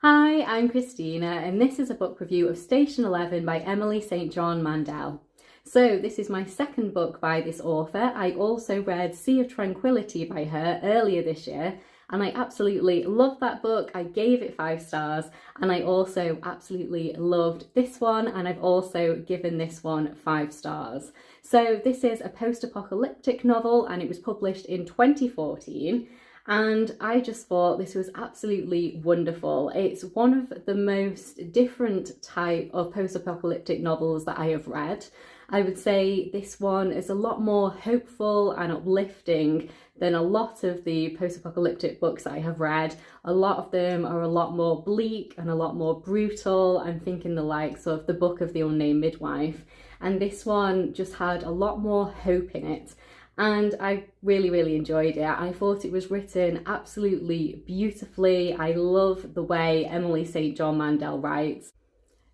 Hi, I'm Christina, and this is a book review of Station 11 by Emily St. John Mandel. So this is my second book by this author. I also read Sea of Tranquility by her earlier this year, and I absolutely loved that book. I gave it 5 stars, and I also absolutely loved this one, and I've also given this one 5 stars. So this is a post-apocalyptic novel, and it was published in 2014. And I just thought this was absolutely wonderful. It's one of the most different type of post-apocalyptic novels that I have read. I would say this one is a lot more hopeful and uplifting than a lot of the post-apocalyptic books I have read. A lot of them are a lot more bleak and a lot more brutal. I'm thinking the likes of the book of the Unnamed Midwife. And this one just had a lot more hope in it. And I really enjoyed it. I thought it was written absolutely beautifully. I love the way Emily St. John Mandel writes.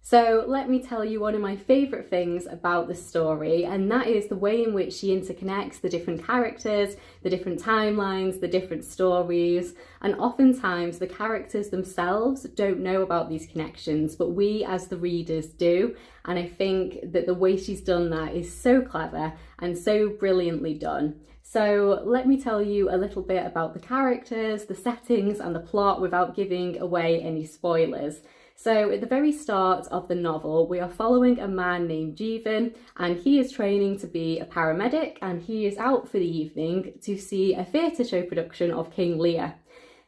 So let me tell you one of my favourite things about the story, and that is the way in which she interconnects the different characters, the different timelines, the different stories, and oftentimes the characters themselves don't know about these connections, but we as the readers do, and I think that the way she's done that is so clever and so brilliantly done. So let me tell you a little bit about the characters, the settings and the plot without giving away any spoilers. So at the very start of the novel, we are following a man named Jeevan, and he is training to be a paramedic, and he is out for the evening to see a theatre show production of King Lear.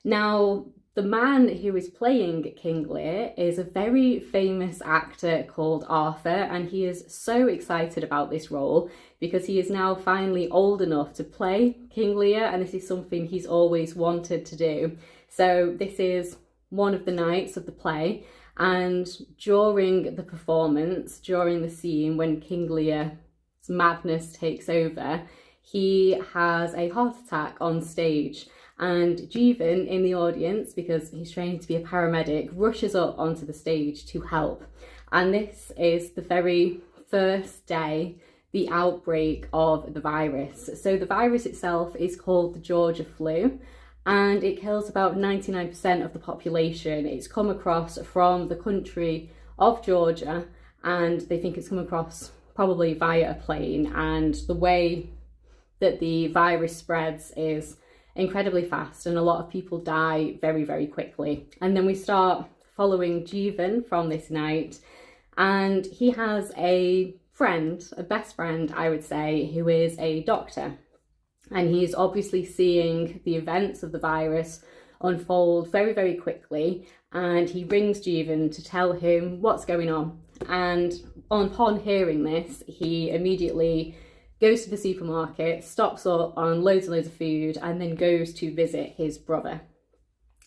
Now, the man who is playing King Lear is a very famous actor called Arthur, and he is so excited about this role because he is now finally old enough to play King Lear, and this is something he's always wanted to do. So this is one of the nights of the play, and during the performance, during the scene when King Lear's madness takes over, he has a heart attack on stage, and Jeevan in the audience, because he's training to be a paramedic, rushes up onto the stage to help. And this is the very first day, the outbreak of the virus. So the virus itself is called the Georgia flu, and it kills about 99% of the population. It's come across from the country of Georgia, and they think it's come across probably via a plane, and the way that the virus spreads is incredibly fast, and a lot of people die very quickly. And then we start following Jeevan from this night, and he has a friend, a best friend I would say, who is a doctor. And he's obviously seeing the events of the virus unfold very quickly, and he rings Jeevan to tell him what's going on. And upon hearing this, he immediately goes to the supermarket, stocks up on loads and loads of food, and then goes to visit his brother.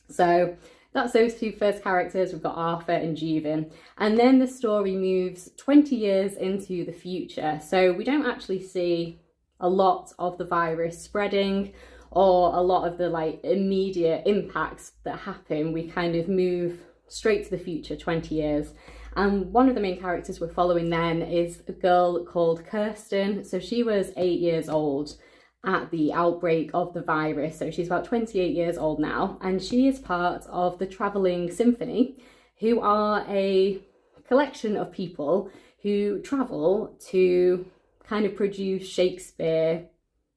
So that's those two first characters. We've got Arthur and Jeevan, and then the story moves 20 years into the future. So we don't actually see a lot of the virus spreading or a lot of the immediate impacts that happen. We kind of move straight to the future 20 years. And one of the main characters we're following then is a girl called Kirsten. So she was 8 years old at the outbreak of the virus. So she's about 28 years old now, and she is part of the Travelling Symphony, who are a collection of people who travel to kind of produce Shakespeare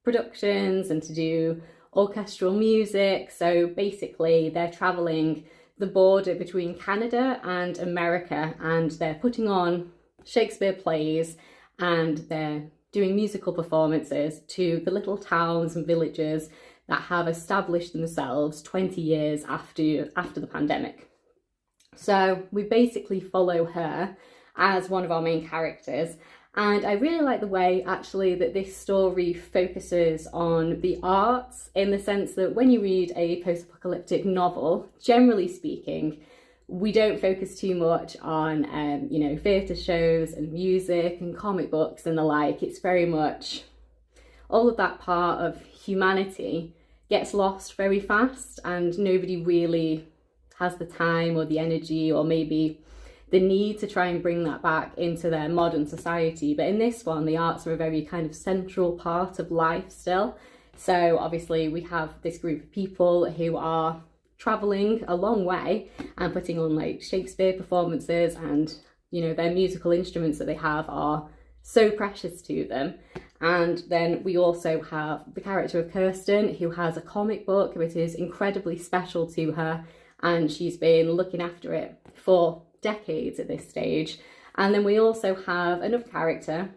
productions and to do orchestral music. So basically they're traveling the border between Canada and America, and they're putting on Shakespeare plays, and they're doing musical performances to the little towns and villages that have established themselves 20 years after the pandemic. So we basically follow her as one of our main characters. And I really like the way actually that this story focuses on the arts, in the sense that when you read a post-apocalyptic novel, generally speaking, we don't focus too much on theatre shows and music and comic books and the like. It's very much all of that part of humanity gets lost very fast, and nobody really has the time or the energy or maybe the need to try and bring that back into their modern society. But in this one, the arts are a very kind of central part of life still. So obviously we have this group of people who are travelling a long way and putting on like Shakespeare performances, and you know, their musical instruments that they have are so precious to them. And then we also have the character of Kirsten, who has a comic book which is incredibly special to her, and she's been looking after it for decades at this stage. And then we also have another character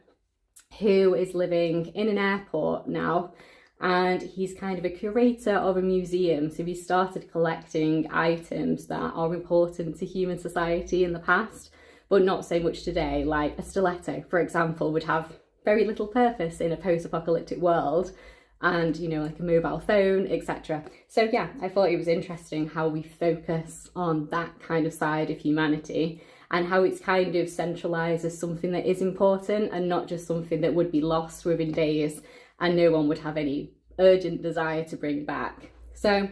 who is living in an airport now, and he's kind of a curator of a museum. So he started collecting items that are important to human society in the past, but not so much today. Like a stiletto, for example, would have very little purpose in a post-apocalyptic world, and you know, like a mobile phone, etc. So yeah, I thought it was interesting how we focus on that kind of side of humanity, and how it's kind of centralised as something that is important and not just something that would be lost within days and no one would have any urgent desire to bring back. So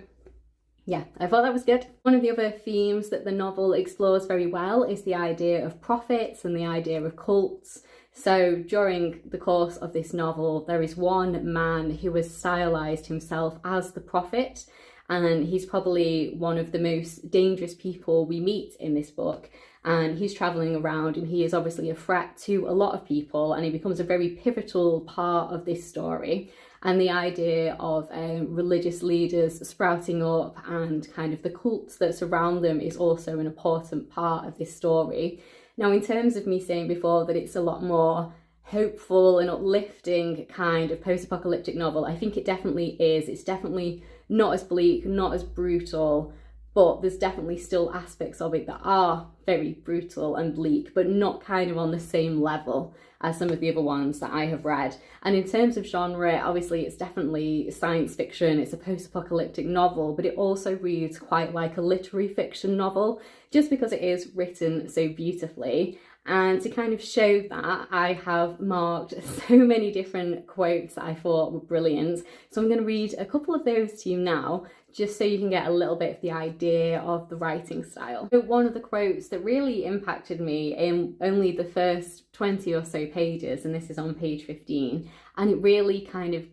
yeah, I thought that was good. One of the other themes that the novel explores very well is the idea of prophets and the idea of cults. So during the course of this novel, there is one man who has stylized himself as the prophet, and he's probably one of the most dangerous people we meet in this book. And he's traveling around, and he is obviously a threat to a lot of people, and he becomes a very pivotal part of this story. And the idea of religious leaders sprouting up and kind of the cults that surround them is also an important part of this story. Now, in terms of me saying before that it's a lot more hopeful and uplifting kind of post-apocalyptic novel, I think it definitely is. It's definitely not as bleak, not as brutal, but there's definitely still aspects of it that are very brutal and bleak, but not kind of on the same level as some of the other ones that I have read. And in terms of genre, obviously it's definitely science fiction, it's a post-apocalyptic novel, but it also reads quite like a literary fiction novel, just because it is written so beautifully. And to kind of show that, I have marked so many different quotes that I thought were brilliant. So I'm going to read a couple of those to you now, just so you can get a little bit of the idea of the writing style. So one of the quotes that really impacted me in only the first 20 or so pages, and this is on page 15, and it really kind of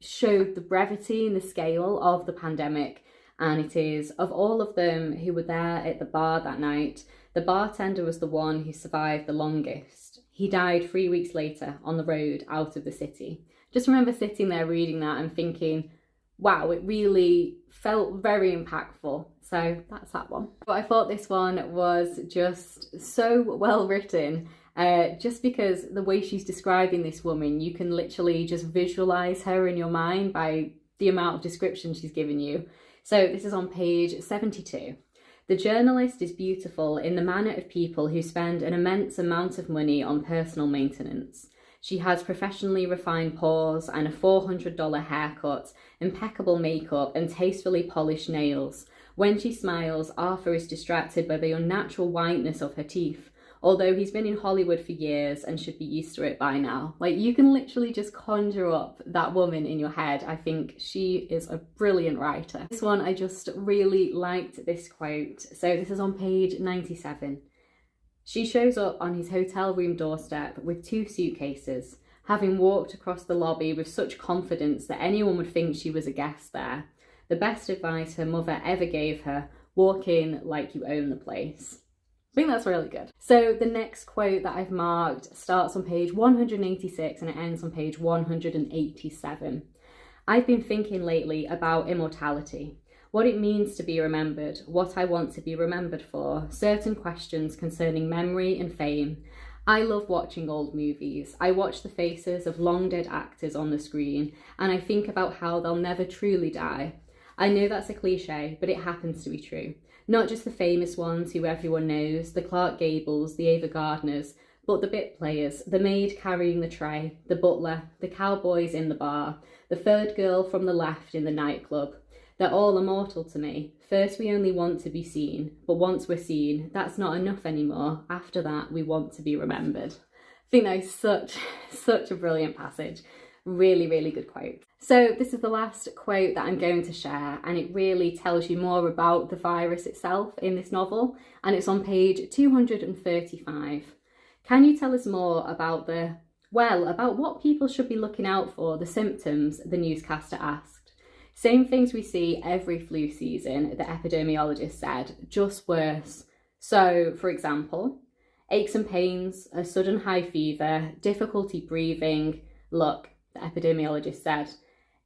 showed the brevity and the scale of the pandemic. And it is, of all of them who were there at the bar that night, the bartender was the one who survived the longest. He died 3 weeks later on the road out of the city. Just remember sitting there reading that and thinking, wow, it really felt very impactful. So that's that one. But I thought this one was just so well written, just because the way she's describing this woman, you can literally just visualize her in your mind by the amount of description she's given you. So this is on page 72. The journalist is beautiful in the manner of people who spend an immense amount of money on personal maintenance. She has professionally refined pores and a $400 haircut, impeccable makeup and tastefully polished nails. When she smiles, Arthur is distracted by the unnatural whiteness of her teeth, although he's been in Hollywood for years and should be used to it by now. Like, you can literally just conjure up that woman in your head. I think she is a brilliant writer. This one, I just really liked this quote. So this is on page 97. She shows up on his hotel room doorstep with 2 suitcases, having walked across the lobby with such confidence that anyone would think she was a guest there. The best advice her mother ever gave her, walk in like you own the place. I think that's really good. So the next quote that I've marked starts on page 186 and it ends on page 187. I've been thinking lately about immortality, what it means to be remembered, what I want to be remembered for, certain questions concerning memory and fame. I love watching old movies. I watch the faces of long dead actors on the screen and I think about how they'll never truly die. I know that's a cliche, but it happens to be true. Not just the famous ones who everyone knows, the Clark Gables, the Ava Gardners, but the bit players, the maid carrying the tray, the butler, the cowboys in the bar, the third girl from the left in the nightclub. They're all immortal to me. First we only want to be seen, but once we're seen, that's not enough anymore. After that, we want to be remembered. I think that is such a brilliant passage. Really, really good quote. So this is the last quote that I'm going to share, and it really tells you more about the virus itself in this novel, and it's on page 235. Can you tell us more about about what people should be looking out for, the symptoms, the newscaster asked. Same things we see every flu season, the epidemiologist said, just worse. So, for example, aches and pains, a sudden high fever, difficulty breathing. Look, the epidemiologist said,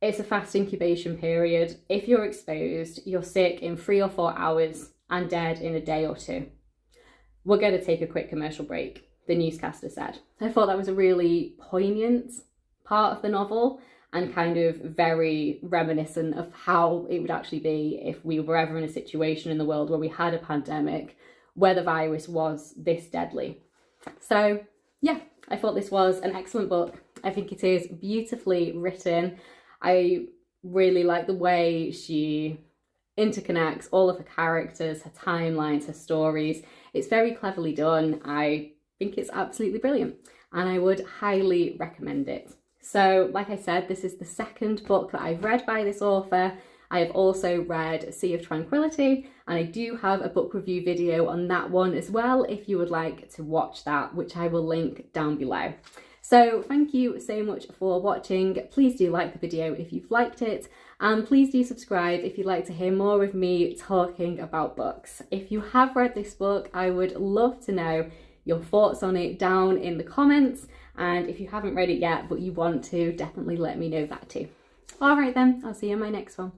it's a fast incubation period. If you're exposed, you're sick in 3 or 4 hours and dead in a day or 2. We're going to take a quick commercial break, the newscaster said. I thought that was a really poignant part of the novel and kind of very reminiscent of how it would actually be if we were ever in a situation in the world where we had a pandemic where the virus was this deadly. So yeah, I thought this was an excellent book. I think it is beautifully written. I really like the way she interconnects all of her characters, her timelines, her stories. It's very cleverly done. I think it's absolutely brilliant and I would highly recommend it. So like I said, this is the second book that I've read by this author. I have also read Sea of Tranquility, and I do have a book review video on that one as well if you would like to watch that, which I will link down below. So thank you so much for watching. Please do like the video if you've liked it, and please do subscribe if you'd like to hear more of me talking about books. If you have read this book, I would love to know your thoughts on it down in the comments, and if you haven't read it yet but you want to, definitely let me know that too. All right then, I'll see you in my next one.